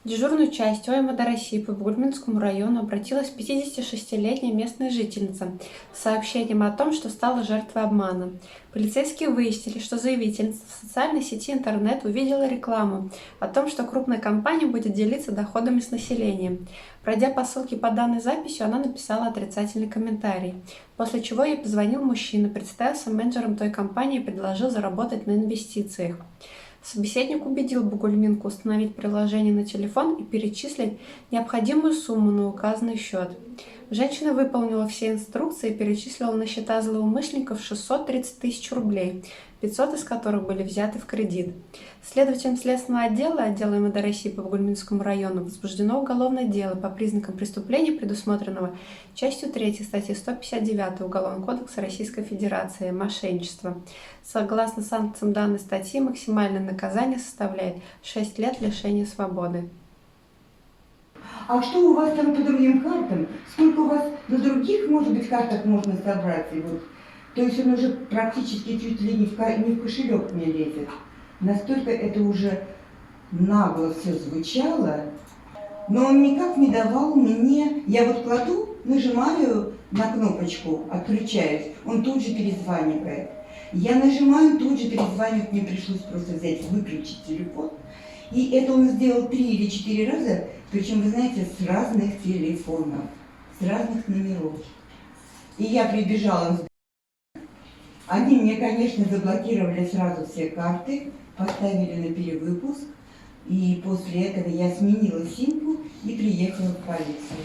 Дежурную часть ОМВД России по Бугульминскому району обратилась 56-летняя местная жительница с сообщением о том, что стала жертвой обмана. Полицейские выяснили, что заявительница в социальной сети интернет увидела рекламу о том, что крупная компания будет делиться доходами с населением. Пройдя по ссылке по данной записью, она написала отрицательный комментарий, после чего ей позвонил мужчина, представился менеджером той компании и предложил заработать на инвестициях. Собеседник убедил Бугульминку установить приложение на телефон и перечислить необходимую сумму на указанный счет. Женщина выполнила все инструкции и перечислила на счета злоумышленников 630 тысяч рублей, 500 из которых были взяты в кредит. Следователем Следственного отдела МВД России по Бугульминскому району возбуждено уголовное дело по признакам преступления, предусмотренного частью 3 статьи 159 Уголовного кодекса Российской Федерации «Мошенничество». Согласно санкциям данной статьи, максимальное наказание составляет 6 лет лишения свободы. А что у вас там по другим картам? Сколько у вас на других, может быть, картах можно собрать? И вот, то есть он уже практически чуть ли не в кошелек мне лезет. Настолько это уже нагло все звучало, но он никак не давал мне... Я вот кладу, нажимаю на кнопочку, отключаюсь, он тут же перезванивает. Я нажимаю, тут же перезванивает, мне пришлось просто взять, выключить телефон. И это он сделал 3 или 4 раза, причем, вы знаете, с разных телефонов, с разных номеров. И я прибежала. Они мне, конечно, заблокировали сразу все карты, поставили на перевыпуск. И после этого я сменила симку и приехала в полицию.